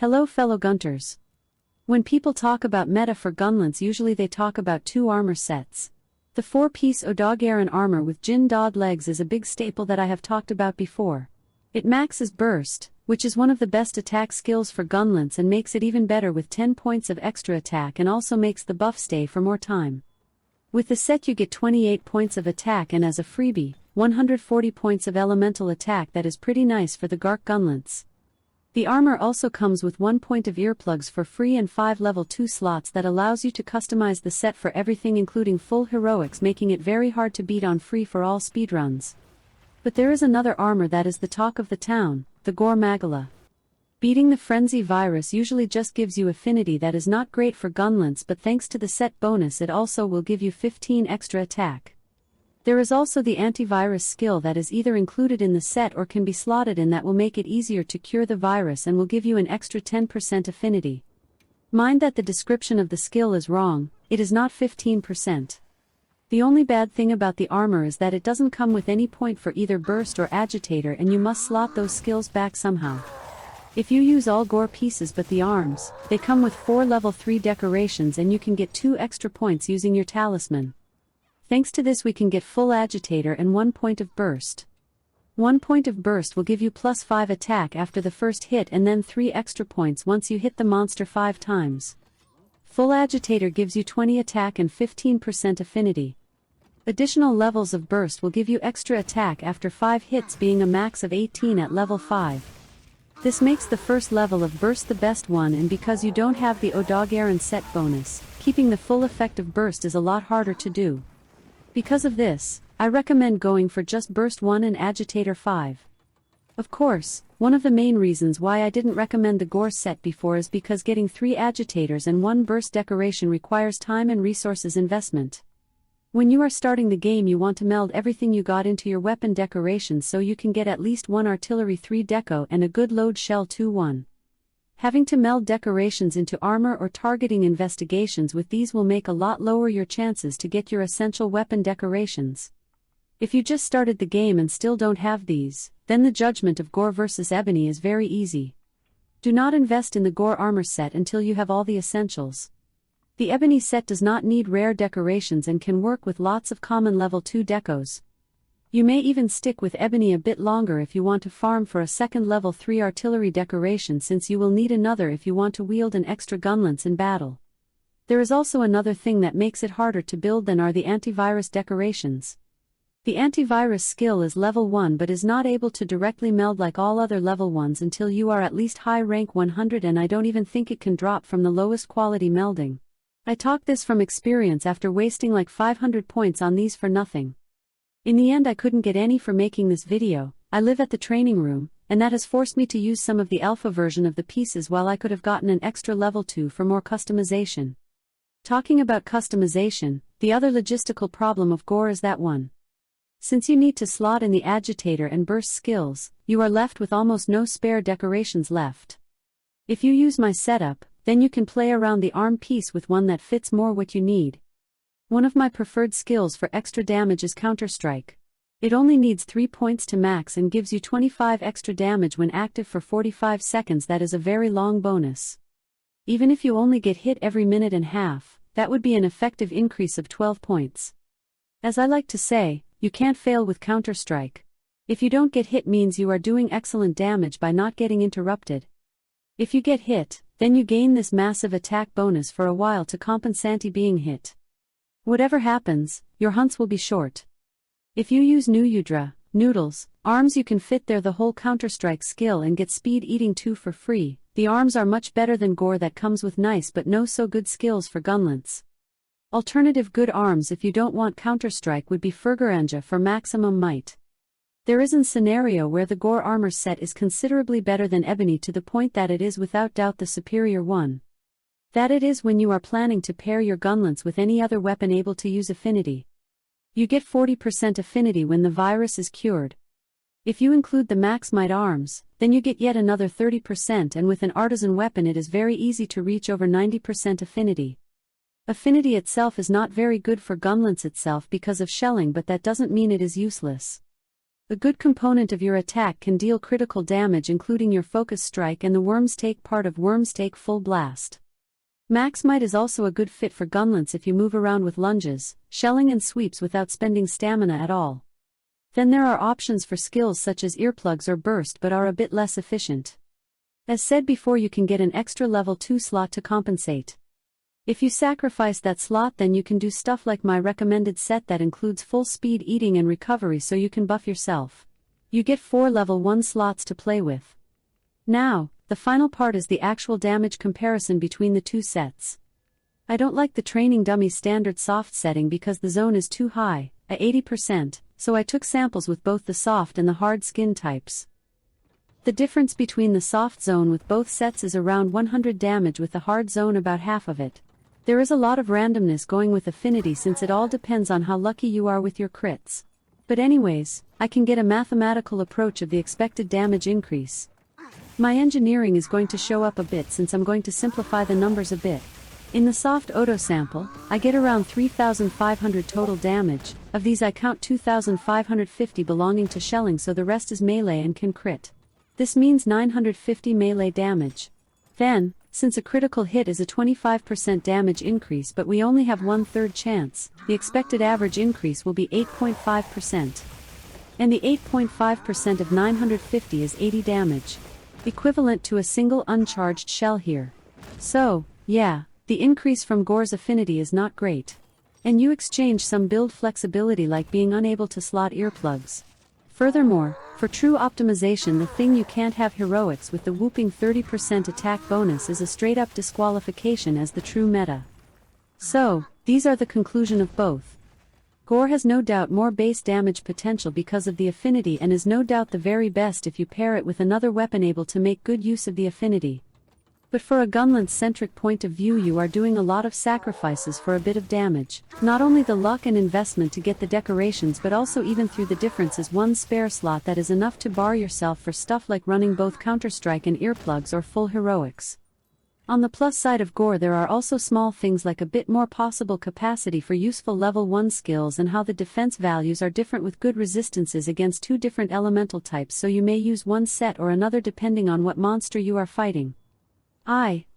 Hello fellow Gunters. When people talk about meta for Gunlance, usually they talk about two armor sets. The 4-piece Odogaron armor with Jin dog legs is a big staple that I have talked about before. It maxes burst, which is one of the best attack skills for Gunlance and makes it even better with 10 points of extra attack, and also makes the buff stay for more time. With the set you get 28 points of attack and as a freebie, 140 points of elemental attack. That is pretty nice for the Gark Gunlance. The armor also comes with 1 point of earplugs for free and 5 level 2 slots that allows you to customize the set for everything including full heroics, making it very hard to beat on free for all speedruns. But there is another armor that is the talk of the town, the Gore Magala. Beating the frenzy virus usually just gives you affinity that is not great for Gunlance, but thanks to the set bonus it also will give you 15 extra attack. There is also the antivirus skill that is either included in the set or can be slotted in, that will make it easier to cure the virus and will give you an extra 10% affinity. Mind that the description of the skill is wrong, it is not 15%. The only bad thing about the armor is that it doesn't come with any point for either burst or agitator, and you must slot those skills back somehow. If you use all Gore pieces but the arms, they come with 4 level 3 decorations and you can get 2 extra points using your talisman. Thanks to this we can get full agitator and 1 point of burst. 1 point of burst will give you plus 5 attack after the first hit, and then 3 extra points once you hit the monster 5 times. Full agitator gives you 20 attack and 15% affinity. Additional levels of burst will give you extra attack after 5 hits, being a max of 18 at level 5. This makes the first level of burst the best one, and because you don't have the Odogaron set bonus, keeping the full effect of burst is a lot harder to do. Because of this, I recommend going for just burst 1 and agitator 5. Of course, one of the main reasons why I didn't recommend the Gore set before is because getting 3 agitators and 1 burst decoration requires time and resources investment. When you are starting the game you want to meld everything you got into your weapon decorations so you can get at least 1 artillery 3 deco and a good load shell 2-1. Having to meld decorations into armor or targeting investigations with these will make a lot lower your chances to get your essential weapon decorations. If you just started the game and still don't have these, then the judgment of Gore vs Ebony is very easy. Do not invest in the Gore armor set until you have all the essentials. The Ebony set does not need rare decorations and can work with lots of common level 2 decos. You may even stick with Ebony a bit longer if you want to farm for a second level 3 artillery decoration, since you will need another if you want to wield an extra Gunlance in battle. There is also another thing that makes it harder to build than are the antivirus decorations. The antivirus skill is level 1 but is not able to directly meld like all other level 1s until you are at least high rank 100, and I don't even think it can drop from the lowest quality melding. I talk this from experience after wasting like 500 points on these for nothing. In the end I couldn't get any for making this video. I live at the training room, and that has forced me to use some of the alpha version of the pieces while I could have gotten an extra level 2 for more customization. Talking about customization, the other logistical problem of Gore is that one. Since you need to slot in the agitator and burst skills, you are left with almost no spare decorations left. If you use my setup, then you can play around the arm piece with one that fits more what you need. One of my preferred skills for extra damage is Counter-Strike. It only needs 3 points to max and gives you 25 extra damage when active for 45 seconds. That is a very long bonus. Even if you only get hit every minute and a half, that would be an effective increase of 12 points. As I like to say, you can't fail with Counter-Strike. If you don't get hit means you are doing excellent damage by not getting interrupted. If you get hit, then you gain this massive attack bonus for a while to compensate being hit. Whatever happens, your hunts will be short. If you use Nuyudra, noodles, arms, you can fit there the whole Counter-Strike skill and get speed eating 2 for free. The arms are much better than Gore that comes with nice but no so good skills for Gunlance. Alternative good arms if you don't want Counter-Strike would be Fergaranja for maximum might. There is a scenario where the Gore armor set is considerably better than Ebony, to the point that it is without doubt the superior one. That it is when you are planning to pair your Gunlance with any other weapon able to use affinity. You get 40% affinity when the virus is cured. If you include the max might arms, then you get yet another 30%, and with an artisan weapon it is very easy to reach over 90% affinity. Affinity itself is not very good for Gunlance itself because of shelling, but that doesn't mean it is useless. A good component of your attack can deal critical damage, including your focus strike and the Worm's Take part of Worm's Take Full Blast. Max Might is also a good fit for Gunlance if you move around with lunges, shelling and sweeps without spending stamina at all. Then there are options for skills such as earplugs or burst but are a bit less efficient. As said before, you can get an extra level 2 slot to compensate. If you sacrifice that slot, then you can do stuff like my recommended set that includes full speed eating and recovery so you can buff yourself. You get 4 level 1 slots to play with. Now, the final part is the actual damage comparison between the two sets. I don't like the training dummy standard soft setting because the zone is too high, at 80%, so I took samples with both the soft and the hard skin types. The difference between the soft zone with both sets is around 100 damage, with the hard zone about half of it. There is a lot of randomness going with affinity since it all depends on how lucky you are with your crits. But anyways, I can get a mathematical approach of the expected damage increase. My engineering is going to show up a bit since I'm going to simplify the numbers a bit. In the soft Odo sample, I get around 3,500 total damage. Of these I count 2,550 belonging to shelling, so the rest is melee and can crit. This means 950 melee damage. Then, since a critical hit is a 25% damage increase but we only have 1/3 chance, the expected average increase will be 8.5%. And the 8.5% of 950 is 80 damage. Equivalent to a single uncharged shell here. So, yeah, the increase from Gore's affinity is not great. And you exchange some build flexibility like being unable to slot earplugs. Furthermore, for true optimization, the thing you can't have heroics with the whooping 30% attack bonus is a straight-up disqualification as the true meta. So, these are the conclusion of both. Gore has no doubt more base damage potential because of the affinity and is no doubt the very best if you pair it with another weapon able to make good use of the affinity. But for a Gunlance-centric point of view, you are doing a lot of sacrifices for a bit of damage. Not only the luck and investment to get the decorations, but also even through the difference is one spare slot that is enough to bar yourself for stuff like running both Counter-Strike and earplugs or full heroics. On the plus side of Gore, there are also small things like a bit more possible capacity for useful level 1 skills and how the defense values are different with good resistances against 2 different elemental types, so you may use one set or another depending on what monster you are fighting.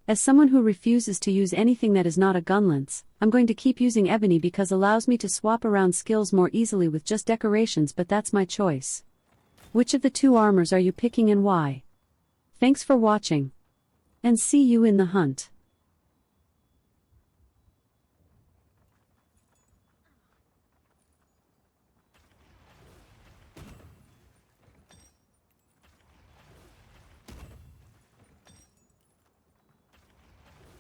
As someone who refuses to use anything that is not a Gunlance, I'm going to keep using Ebony because it allows me to swap around skills more easily with just decorations, but that's my choice. Which of the 2 armors are you picking and why? Thanks for watching. And see you in the hunt.